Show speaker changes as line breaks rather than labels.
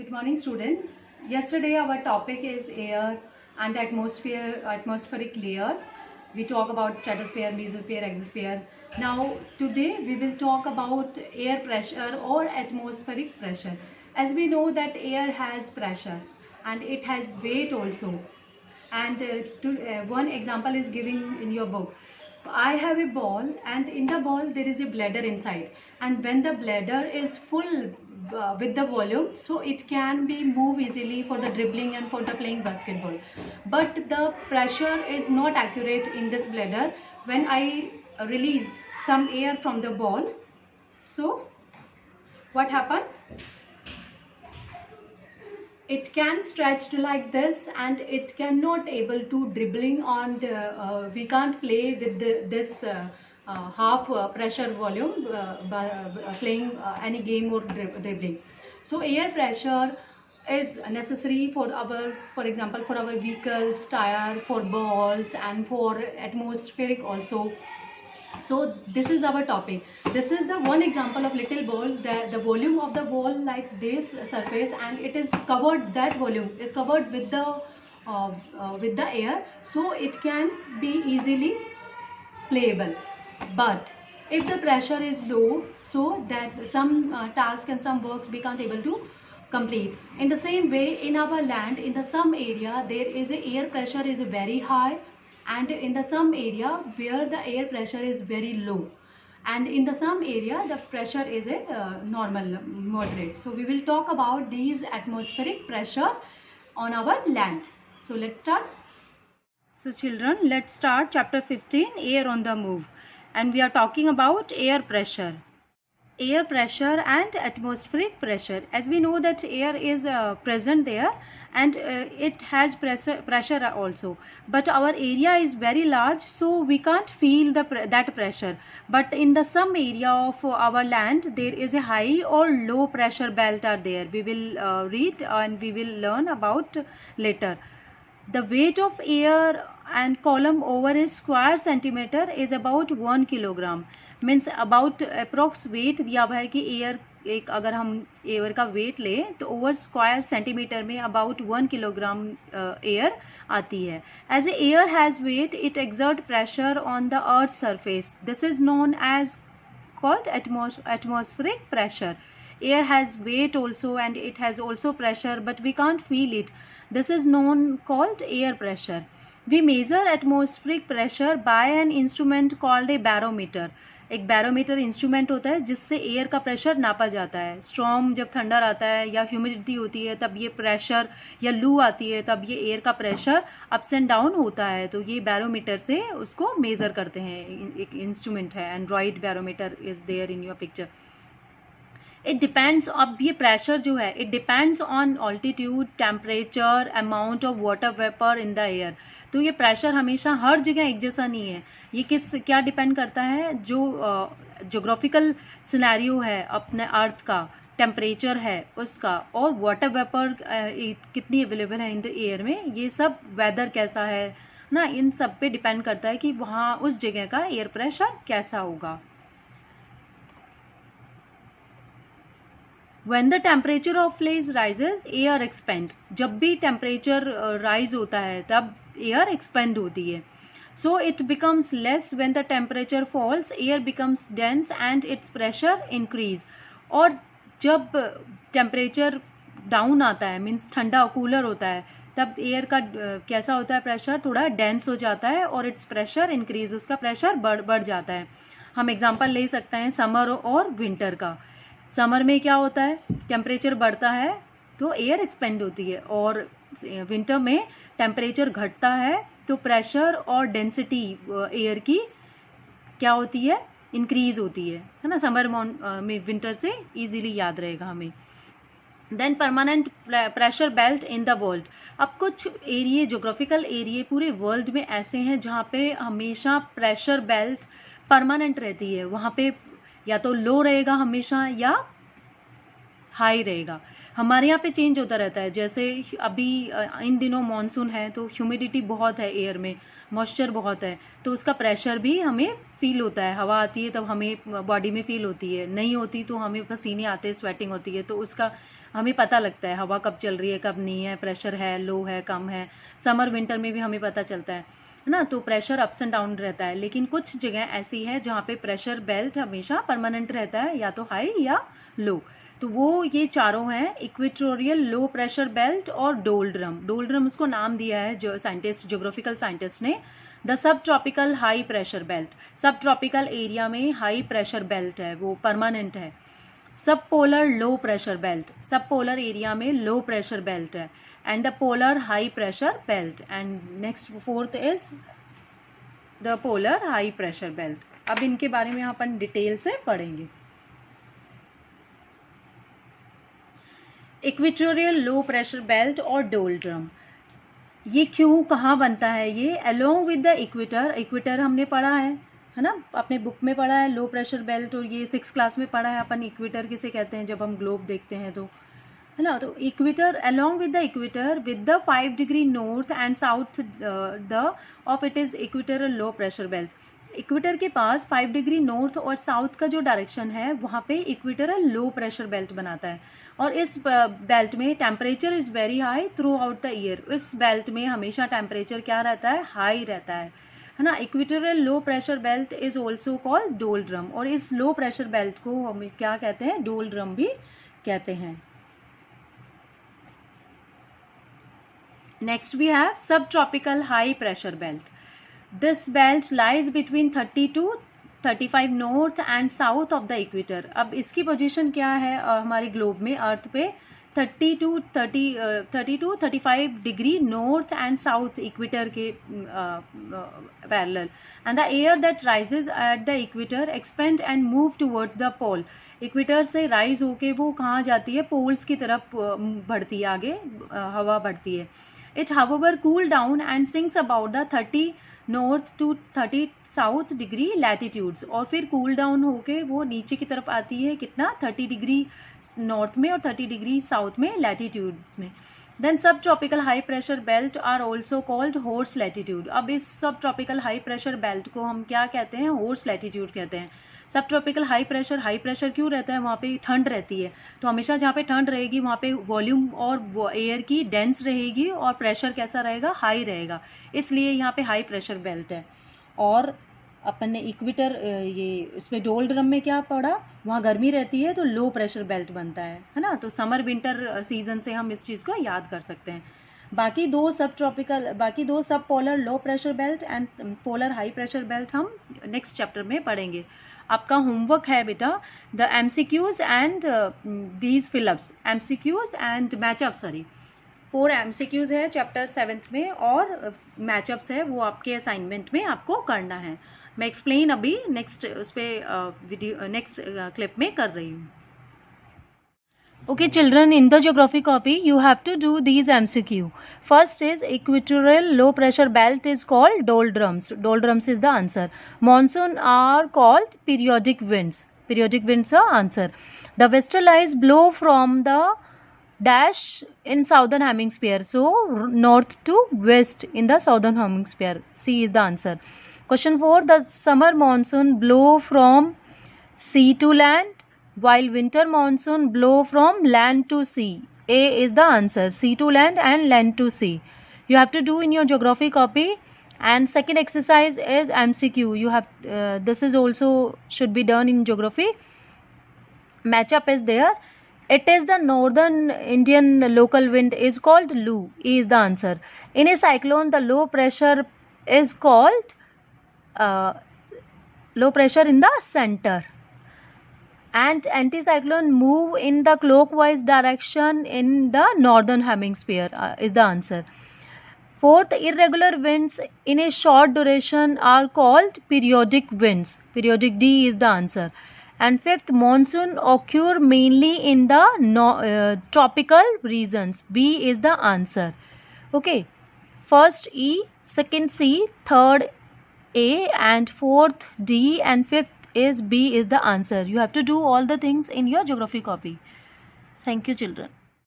Good morning, student. Yesterday our topic is air and atmospheric layers. We talk about stratosphere, mesosphere, exosphere. Now today we will talk about air pressure or atmospheric pressure. As we know that air has pressure and it has weight also. And one example is given in your book. I have a ball and in the ball there is a bladder inside, and when the bladder is full with the volume, so it can be move easily for the dribbling and for the playing basketball, but the pressure is not accurate in this bladder. When I release some air from the ball, so what happened? It can stretch like this and it cannot able to dribbling on we can't play with this half pressure volume playing any game or dribbling. So air pressure is necessary for our, for example, for our vehicles tire, for balls, and for atmospheric also. So this is our topic. This is the one example of little ball. The volume of the ball like this surface, and it is covered, that volume is covered with the air, so it can be easily playable. But if the pressure is low, so that some task and some works we can't able to complete. In the same way, in our land, in the some area there is a air pressure is very high, and in the some area where the air pressure is very low, and in the some area the pressure is a normal, moderate. So we will talk about these atmospheric pressure on our land. So let's start. So children, let's start chapter 15, air on the move, and we are talking about air pressure. Air pressure and atmospheric pressure. As we know that air is present there, and it has pressure also, but our area is very large, so we can't feel that pressure. But in the some area of our land there is a high or low pressure belt are there. We will read and we will learn about later. The weight of air and column over a square centimeter is about 1 kilogram. Means about approx weight दिया हुआ है कि air एक, अगर हम air का weight लें तो ओवर स्क्वायर सेंटीमीटर में अबाउट 1 किलोग्राम एयर आती है. As a air has weight, it exert pressure on the earth surface. This is known as called atmospheric pressure. Air has weight also and it has also pressure, but we can't feel it. This is known called air pressure. We measure atmospheric pressure by an instrument called a barometer. एक barometer instrument होता है जिससे air का pressure नापा जाता है. Storm जब thunder आता है या ह्यूमिडिटी होती है तब ये प्रेशर, या लू आती है तब ये एयर का प्रेशर अप्स एंड डाउन होता है, तो ये बैरोमीटर से उसको मेज़र करते हैं. एक इंस्ट्रूमेंट है, android barometer is there in your picture. It depends, अब ये प्रेशर जो है it depends on altitude, temperature, amount of water vapour in the air. तो ये प्रेशर हमेशा हर जगह एक जैसा नहीं है. ये क्या डिपेंड करता है, जो जोग्राफिकल सिनेरियो है अपने अर्थ का, टेम्परेचर है उसका, और वाटर वेपर कितनी अवेलेबल है इन द एयर में, ये सब वेदर कैसा है ना, इन सब पे डिपेंड करता है कि वहाँ उस जगह का एयर प्रेशर कैसा होगा. When the temperature of place rises, air expand. जब भी टेम्परेचर राइज होता है तब एयर एक्सपेंड होती है. So it becomes less when the temperature falls, air becomes dense and its pressure increase. और जब टेम्परेचर डाउन आता है, मीन्स ठंडा कूलर होता है, तब एयर का कैसा होता है, प्रेशर थोड़ा डेंस हो जाता है और इट्स प्रेशर इंक्रीज, उसका प्रेशर बढ़ जाता है. हम एग्जांपल ले सकते हैं समर और विंटर का. समर में क्या होता है, टेम्परेचर बढ़ता है तो एयर एक्सपेंड होती है, और विंटर में टेम्परेचर घटता है तो प्रेशर और डेंसिटी एयर की क्या होती है, इंक्रीज होती है ना. समर में विंटर से इजीली याद रहेगा हमें. Then permanent pressure belt in the world. अब कुछ एरिए, जोग्राफिकल एरिए पूरे वर्ल्ड में ऐसे हैं जहाँ पे हमेशा प्रेशर बेल्ट परमानेंट रहती है. वहाँ पे या तो लो रहेगा हमेशा या हाई रहेगा. हमारे यहाँ पे चेंज होता रहता है. जैसे अभी इन दिनों मॉनसून है तो ह्यूमिडिटी बहुत है एयर में, मॉइस्चर बहुत है, तो उसका प्रेशर भी हमें फील होता है. हवा आती है तब हमें बॉडी में फील होती है, नहीं होती तो हमें पसीने आते हैं, स्वेटिंग होती है, तो उसका हमें पता लगता है हवा कब चल रही है कब नहीं है, प्रेशर है, लो है, कम है। समर विंटर में भी हमें पता चलता है ना। तो प्रेशर अप्स एंड डाउन रहता है, लेकिन कुछ जगह ऐसी है जहाँ पे प्रेशर बेल्ट हमेशा परमानेंट रहता है, या तो हाई या लो। तो वो ये चारों हैं, इक्वेटोरियल लो प्रेशर बेल्ट और डोल्ड्रम। डोल्ड्रम उसको नाम दिया है जो साइंटिस्ट, ज्योग्राफिकल साइंटिस्ट ने। The sub tropical high pressure belt, सब ट्रॉपिकल एरिया में हाई प्रेशर बेल्ट है, वो परमानेंट है। सब पोलर लो प्रेशर बेल्ट, सब पोलर एरिया में लो प्रेशर बेल्ट है। And the polar high pressure belt, and next fourth is the polar high pressure belt. अब इनके बारे में अपन डिटेल से पढ़ेंगे। इक्वेटोरियल लो प्रेशर बेल्ट और डोल्ड्रम, ये क्यों कहाँ बनता है? ये along with the equator, equator हमने पढ़ा है ना, अपने बुक में पढ़ा है लो प्रेशर बेल्ट, और ये 6th क्लास में पढ़ा है अपन इक्वेटर किसे कहते हैं जब हम ग्लोब देखते हैं तो, है ना। तो equator, along with the equator with the 5 degree north and south the of it is equatorial low pressure belt. Equator के पास 5 डिग्री नॉर्थ और साउथ का जो डायरेक्शन है वहाँ पे इक्वेटोरियल लो प्रेशर बेल्ट बनाता है। और इस बेल्ट में temperature is very high through out the year. इस बेल्ट में हमेशा टेम्परेचर क्या रहता है? हाई रहता है ना। Equatorial low pressure belt is also called doldrum, और इस लो प्रेशर बेल्ट को हम क्या कहते हैं? डोल्ड्रम भी कहते हैं। नेक्स्ट वी हैव सब tropical high pressure belt. This belt lies between 30 to 35 north and south of the equator. अब इसकी पोजीशन क्या है हमारे ग्लोब में, अर्थ पे? 30 to 35 degree north and south equator के parallel. And the air that rises at the equator expand and move towards the pole. Equator से rise होके वो कहाँ जाती है? पोल्स की तरफ बढ़ती है, आगे हवा बढ़ती है। It however cool down and sinks about the 30 north to 30 south degree latitudes, और फिर कूल डाउन होके वो नीचे की तरफ आती है कितना? 30 डिग्री नॉर्थ में और 30 डिग्री साउथ में लैटिट्यूड्स में। Then sub tropical high pressure belt are also called horse latitude. अब इस सब ट्रॉपिकल हाई प्रेशर बेल्ट को हम क्या कहते हैं? हॉर्स लैटिट्यूड कहते हैं। सब ट्रॉपिकल हाई प्रेशर क्यों रहता है? वहाँ पे ठंड रहती है, तो हमेशा जहाँ पे ठंड रहेगी वहाँ पे वॉल्यूम और एयर की डेंस रहेगी और प्रेशर कैसा रहेगा? हाई रहेगा, इसलिए यहाँ पे हाई प्रेशर बेल्ट है। और अपन ने इक्वेटर ये इसमें डोल्ड्रम में क्या पढ़ा? वहाँ गर्मी रहती है तो लो प्रेशर बेल्ट बनता है ना। तो समर विंटर सीजन से हम इस चीज़ को याद कर सकते हैं। बाकी दो sub polar low pressure belt and polar high pressure belt हम नेक्स्ट चैप्टर में पढ़ेंगे। आपका होमवर्क है बेटा the MCQs and these fillups, MCQs and matchup, 4 MCQs है चैप्टर 7th में, और मैचअप्स है वो आपके असाइनमेंट में आपको करना है। मैं एक्सप्लेन अभी नेक्स्ट उस पर वीडियो नेक्स्ट क्लिप में कर रही हूँ। Okay children, in the geography copy you have to do these MCQ. First is equatorial low pressure belt is called doldrums. Doldrums is the answer. Monsoon are called periodic winds. Periodic winds are answer. The westerlies blow from the dash in southern hemisphere. So north to west in the southern hemisphere. C is the answer. Question 4. The summer monsoon blow from sea to land, while winter monsoon blow from land to sea. A is the answer. Sea to land and land to sea. You have to do in your geography copy. And second exercise is MCQ. You have this is also should be done in geography. Matchup is there. It is the northern Indian local wind is called Lu. E is the answer. In a cyclone, the low pressure is called low pressure in the center. And anticyclone move in the clockwise direction in the northern hemisphere is the answer. Fourth, irregular winds in a short duration are called periodic winds. Periodic, D is the answer. And fifth, monsoon occur mainly in the tropical regions. B is the answer. Okay, first E, second C, third A, and fourth D, and fifth is B is the answer. You have to do all the things in your geography copy. Thank you children.